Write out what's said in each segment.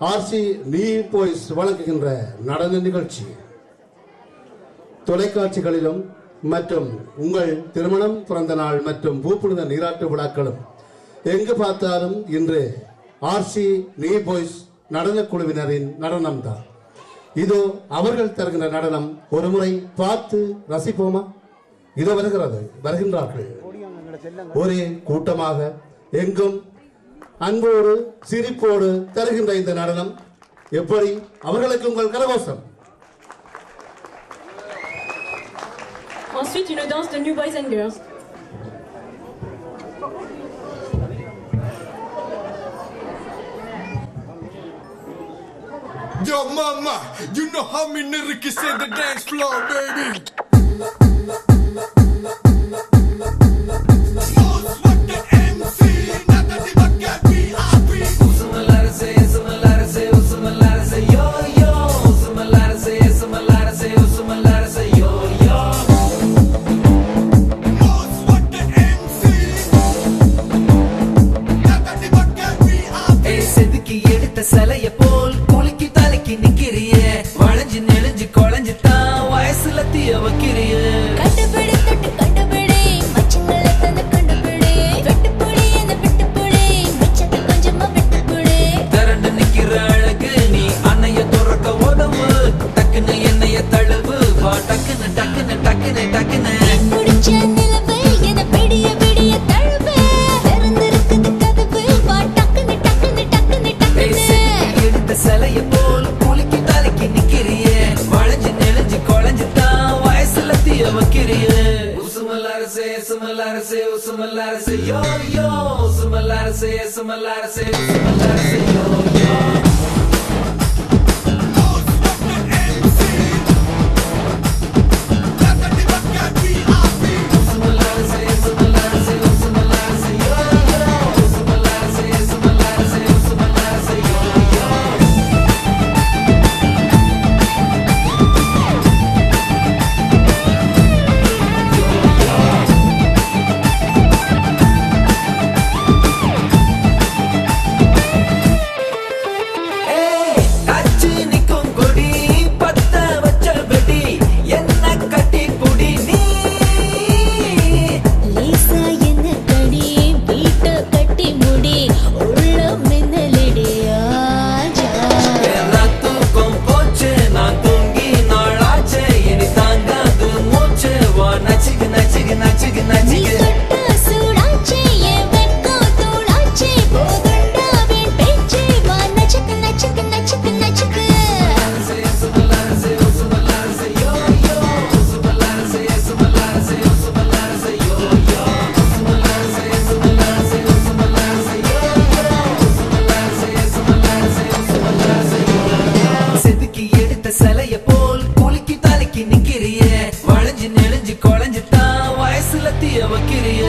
RC நீ boys வழங்குகின்ற நடன நிகழ்ச்சி தொலைக்காட்சிகளிலும் மற்றும் உங்கள் திருமணம், பிறந்த நாள் மற்றும் பூப்புனித நீராட்டு விழாக்களும் எங்கு பார்த்தாலும் இன்று ஆர்சி நீ பாய்ஸ் நடன குழுவினரின் நடனம் தான். இதோ அவர்கள் தருகின்ற நடனம் ஒரு முறை பார்த்து ரசிப்போமா? இதோ வருகின்றார்கள் ஒரே கூட்டமாக எங்கும் அன்போடு சிரிப்போடு தருகின்ற இந்த நடனம் எப்படி? அவர்களுக்கு உங்கள் கரகோஷம். Ensuite, une danse de New Boys and Girls. Yo, mama, you know how me niggas in the dance floor, baby. சலைய போல் குலுக்கி தலைக்கு நிக்கிறிய வளைஞ்சு நெளிஞ்சு குழஞ்சு தான் வயசுல தீய வைக்கிறிய கண்டுபிடி தொட்டு கண்டுபிடி மச்சங்கள தந்து கண்டுபிடி வெட்டுப்புடி என்ன விட்டுப்புடி மிச்சத்தை கொஞ்சமா விட்டுப்புடி திரண்டு நிக்கிற அழகு நீ அன்னைய துறக்க உதவு டக்குன்னு என்னைய தழுவு வா டக்குன்னு டக்குன்னு டக்குன்னு டக்குன்னு பிடிச்ச நிலவு என்ன பிடிய பிடிய தழுவு திறந்திருக்குது கதவு வா டக்குன்னு டக்குன்னு டக்குன்னு டக்குன்னு எடுத்த சலைய போல் குலுக்கி தலைக்கு நிக்கிறிய வளைஞ்சு நெளிஞ்சு குழஞ்சு தான் வயசுல தீய வைக்கிறிய உசுமலாரசே சுமலாரசே உசுமலாரசே யோ யோ உசுமலாரசே சுமலாரசே உசுமலாரசே யோ யோ சலைய போல் குலுக்கி தலைக்கு நிக்கிறிய வளைஞ்சு நெளிஞ்சு குழஞ்சு தான் வயசுல தீய வைக்கிறிய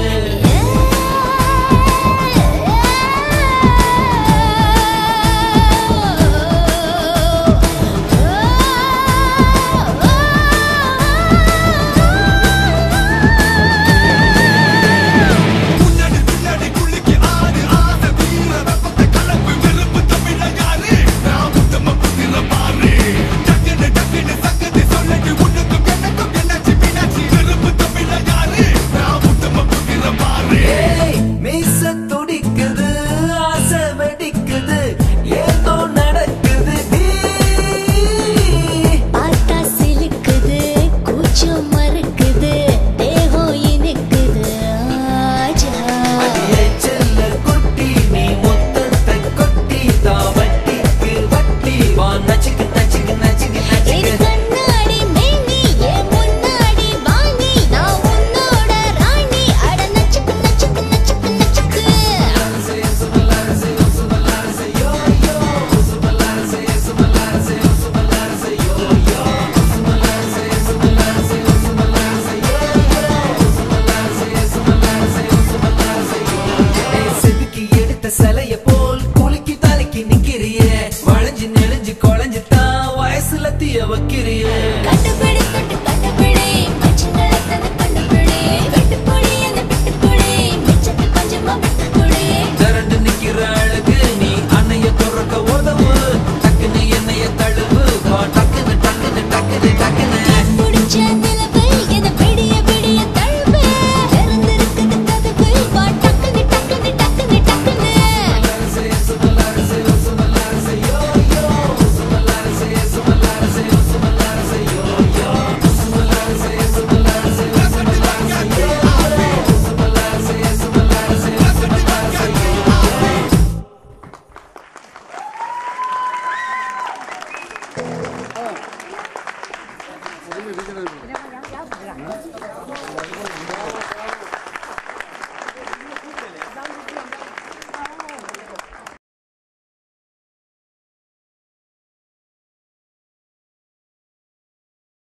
சலைய